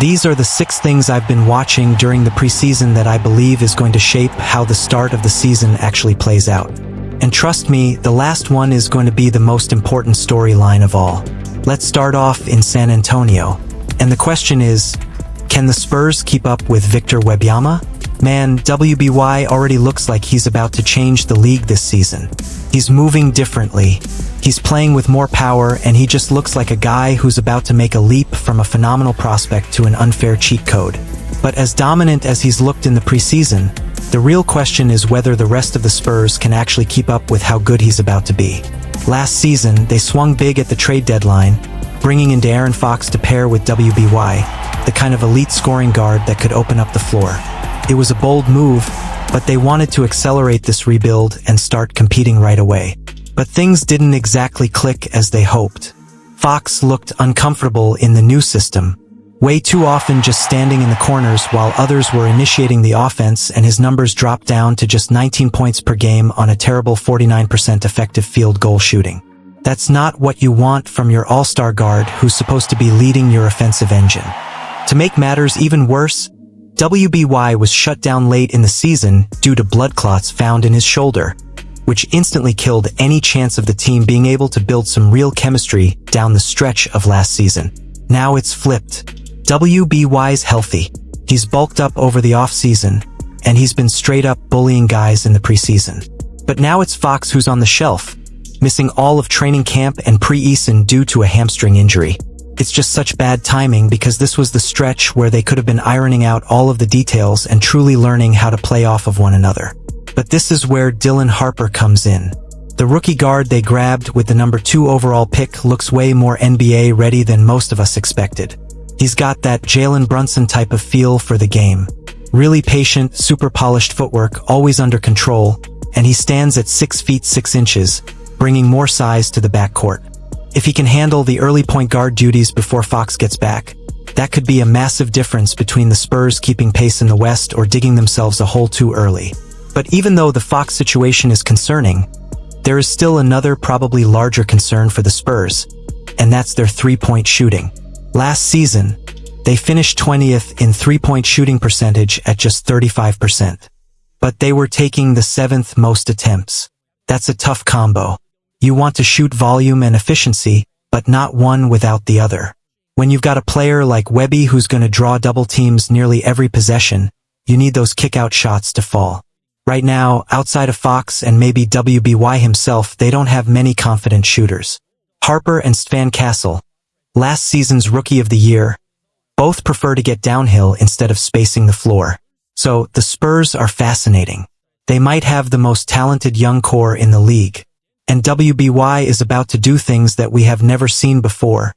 These are the 6 things I've been watching during the preseason that I believe is going to shape how the start of the season actually plays out. And trust me, the last one is going to be the most important storyline of all. Let's start off in San Antonio. And the question is, can the Spurs keep up with Victor Wembanyama? Man, WBY already looks like he's about to change the league this season. He's moving differently. He's playing with more power, and he just looks like a guy who's about to make a leap from a phenomenal prospect to an unfair cheat code. But as dominant as he's looked in the preseason, the real question is whether the rest of the Spurs can actually keep up with how good he's about to be. Last season, they swung big at the trade deadline, bringing in De'Aaron Fox to pair with WBY, the kind of elite scoring guard that could open up the floor. It was a bold move, but they wanted to accelerate this rebuild and start competing right away. But things didn't exactly click as they hoped. Fox looked uncomfortable in the new system, way too often just standing in the corners while others were initiating the offense, and his numbers dropped down to just 19 points per game on a terrible 49% effective field goal shooting. That's not what you want from your all-star guard who's supposed to be leading your offensive engine. To make matters even worse, WBY was shut down late in the season due to blood clots found in his shoulder, which instantly killed any chance of the team being able to build some real chemistry down the stretch of last season. Now it's flipped. WBY's healthy. He's bulked up over the offseason, and he's been straight up bullying guys in the preseason. But now it's Fox who's on the shelf, missing all of training camp and pre-season due to a hamstring injury. It's just such bad timing because this was the stretch where they could have been ironing out all of the details and truly learning how to play off of one another. But this is where Dylan Harper comes in. The rookie guard they grabbed with the number 2 overall pick looks way more NBA ready than most of us expected. He's got that Jalen Brunson type of feel for the game. Really patient, super polished footwork, always under control, and he stands at 6 feet 6 inches, bringing more size to the backcourt. If he can handle the early point guard duties before Fox gets back, that could be a massive difference between the Spurs keeping pace in the West or digging themselves a hole too early. But even though the Fox situation is concerning, there is still another probably larger concern for the Spurs, and that's their three-point shooting. Last season, they finished 20th in three-point shooting percentage at just 35%. But they were taking the 7th most attempts. That's a tough combo. You want to shoot volume and efficiency, but not one without the other. When you've got a player like Webby who's going to draw double teams nearly every possession, you need those kick-out shots to fall. Right now, outside of Fox and maybe WBY himself, they don't have many confident shooters. Harper and Stan Castle, last season's Rookie of the Year, both prefer to get downhill instead of spacing the floor. So, the Spurs are fascinating. They might have the most talented young core in the league. And WBY is about to do things that we have never seen before.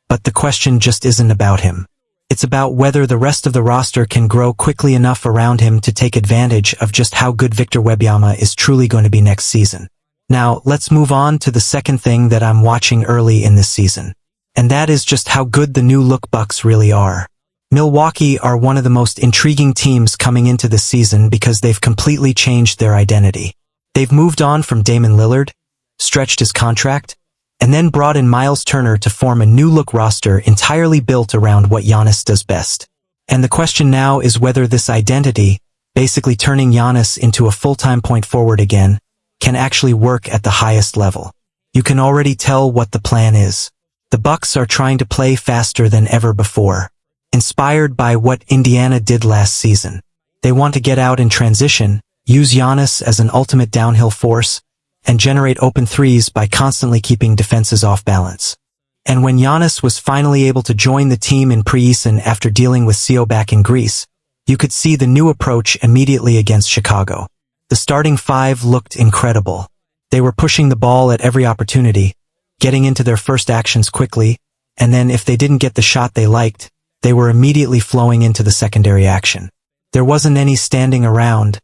But the question just isn't about him. It's about whether the rest of the roster can grow quickly enough around him to take advantage of just how good Victor Wembanyama is truly going to be next season. Now, let's move on to the second thing that I'm watching early in this season. And that is just how good the new look Bucks really are. Milwaukee are one of the most intriguing teams coming into this season because they've completely changed their identity. They've moved on from Damian Lillard, stretched his contract, and then brought in Miles Turner to form a new-look roster entirely built around what Giannis does best. And the question now is whether this identity, basically turning Giannis into a full-time point forward again, can actually work at the highest level. You can already tell what the plan is. The Bucks are trying to play faster than ever before, inspired by what Indiana did last season. They want to get out in transition, use Giannis as an ultimate downhill force, and generate open threes by constantly keeping defenses off balance. And when Giannis was finally able to join the team in pre-season after dealing with CO back in Greece, you could see the new approach immediately against Chicago. The starting 5 looked incredible. They were pushing the ball at every opportunity, getting into their first actions quickly, and then if they didn't get the shot they liked, they were immediately flowing into the secondary action. There wasn't any standing around,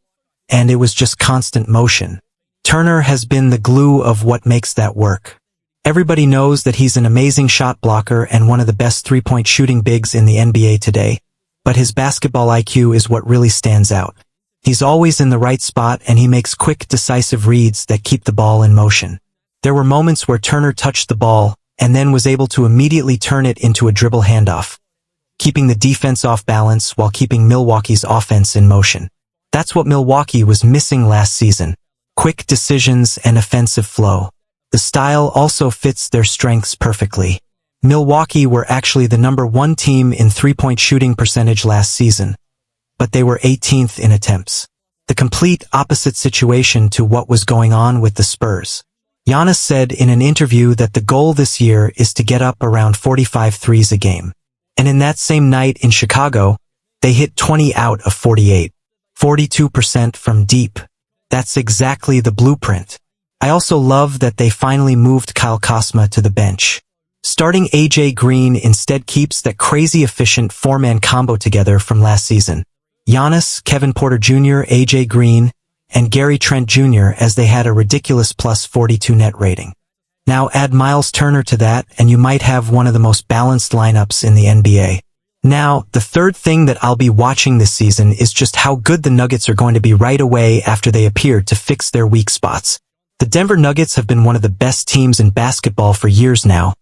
and it was just constant motion. Turner has been the glue of what makes that work. Everybody knows that he's an amazing shot blocker and one of the best three-point shooting bigs in the NBA today, but his basketball IQ is what really stands out. He's always in the right spot and he makes quick, decisive reads that keep the ball in motion. There were moments where Turner touched the ball and then was able to immediately turn it into a dribble handoff, keeping the defense off balance while keeping Milwaukee's offense in motion. That's what Milwaukee was missing last season. Quick decisions and offensive flow. The style also fits their strengths perfectly. Milwaukee were actually the #1 team in three-point shooting percentage last season, but they were 18th in attempts. The complete opposite situation to what was going on with the Spurs. Giannis said in an interview that the goal this year is to get up around 45 threes a game. And in that same night in Chicago, they hit 20 out of 48. 42% from deep. That's exactly the blueprint. I also love that they finally moved Kyle Kuzma to the bench. Starting AJ Green instead keeps that crazy efficient four-man combo together from last season. Giannis, Kevin Porter Jr., AJ Green, and Gary Trent Jr. as they had a ridiculous plus 42 net rating. Now add Miles Turner to that and you might have one of the most balanced lineups in the NBA. Now, the third thing that I'll be watching this season is just how good the Nuggets are going to be right away after they appear to fix their weak spots. The Denver Nuggets have been one of the best teams in basketball for years now,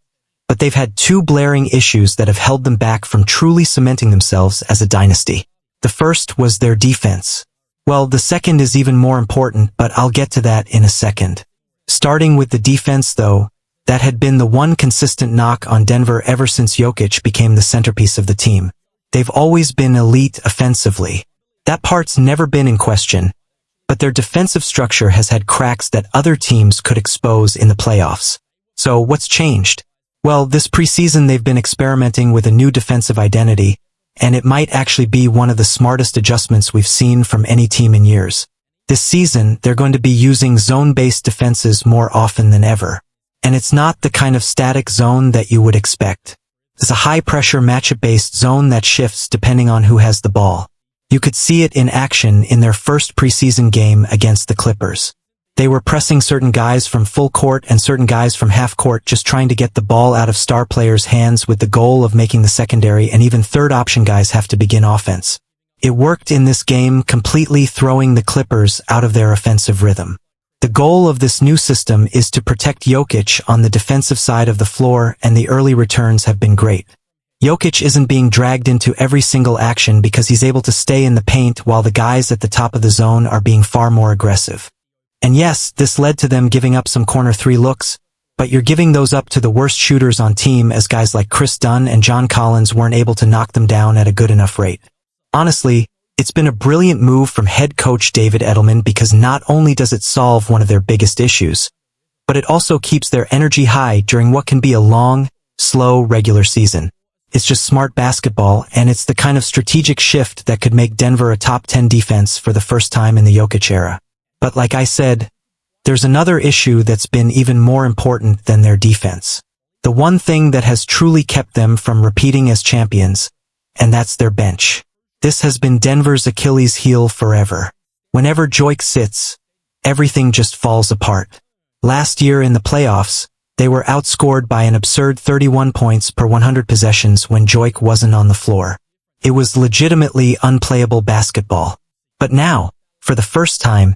but they've had two blaring issues that have held them back from truly cementing themselves as a dynasty. The first was their defense. Well, the second is even more important, but I'll get to that in a second. Starting with the defense, though, that had been the one consistent knock on Denver ever since Jokic became the centerpiece of the team. They've always been elite offensively. That part's never been in question, but their defensive structure has had cracks that other teams could expose in the playoffs. So what's changed? Well, this preseason they've been experimenting with a new defensive identity, and it might actually be one of the smartest adjustments we've seen from any team in years. This season, they're going to be using zone-based defenses more often than ever. And it's not the kind of static zone that you would expect. It's a high-pressure matchup-based zone that shifts depending on who has the ball. You could see it in action in their first preseason game against the Clippers. They were pressing certain guys from full court and certain guys from half court, just trying to get the ball out of star players' hands with the goal of making the secondary and even third option guys have to begin offense. It worked in this game, completely throwing the Clippers out of their offensive rhythm. The goal of this new system is to protect Jokic on the defensive side of the floor, and the early returns have been great. Jokic isn't being dragged into every single action because he's able to stay in the paint while the guys at the top of the zone are being far more aggressive. And yes, this led to them giving up some corner three looks, but you're giving those up to the worst shooters on team as guys like Chris Dunn and John Collins weren't able to knock them down at a good enough rate. Honestly, it's been a brilliant move from head coach David Edelman because not only does it solve one of their biggest issues, but it also keeps their energy high during what can be a long, slow regular season. It's just smart basketball, and it's the kind of strategic shift that could make Denver a top 10 defense for the first time in the Jokic era. But like I said, there's another issue that's been even more important than their defense. The one thing that has truly kept them from repeating as champions, and that's their bench. This has been Denver's Achilles heel forever. Whenever Joik sits, everything just falls apart. Last year in the playoffs, they were outscored by an absurd 31 points per 100 possessions when Joik wasn't on the floor. It was legitimately unplayable basketball. But now, for the first time,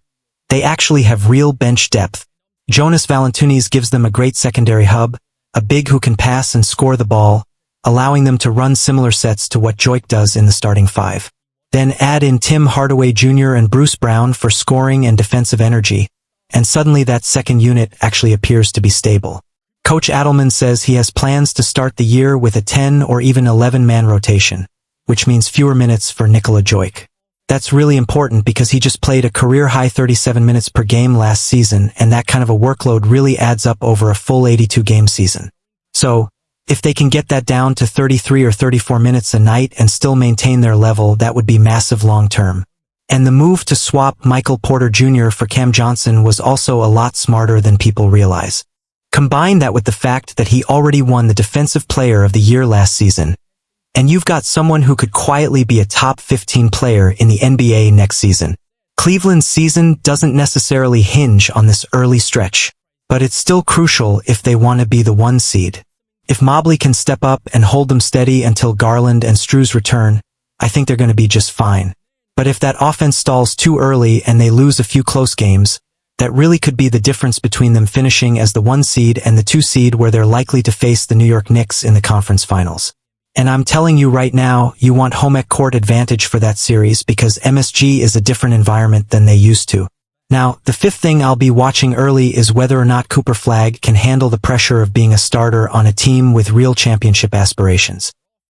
they actually have real bench depth. Jonas Valanciunas gives them a great secondary hub, a big who can pass and score the ball, allowing them to run similar sets to what Joik does in the starting five. Then add in Tim Hardaway Jr. and Bruce Brown for scoring and defensive energy, and suddenly that second unit actually appears to be stable. Coach Adelman says he has plans to start the year with a 10 or even 11-man rotation, which means fewer minutes for Nikola Jokic. That's really important because he just played a career-high 37 minutes per game last season, and that kind of a workload really adds up over a full 82-game season. So, if they can get that down to 33 or 34 minutes a night and still maintain their level, that would be massive long-term. And the move to swap Michael Porter Jr. for Cam Johnson was also a lot smarter than people realize. Combine that with the fact that he already won the Defensive Player of the Year last season, and you've got someone who could quietly be a top 15 player in the NBA next season. Cleveland's season doesn't necessarily hinge on this early stretch, but it's still crucial if they want to be the 1 seed. If Mobley can step up and hold them steady until Garland and Strus return, I think they're going to be just fine. But if that offense stalls too early and they lose a few close games, that really could be the difference between them finishing as the 1 seed and the 2 seed where they're likely to face the New York Knicks in the conference finals. And I'm telling you right now, you want home court advantage for that series because MSG is a different environment than they used to. Now, the fifth thing I'll be watching early is whether or not Cooper Flagg can handle the pressure of being a starter on a team with real championship aspirations.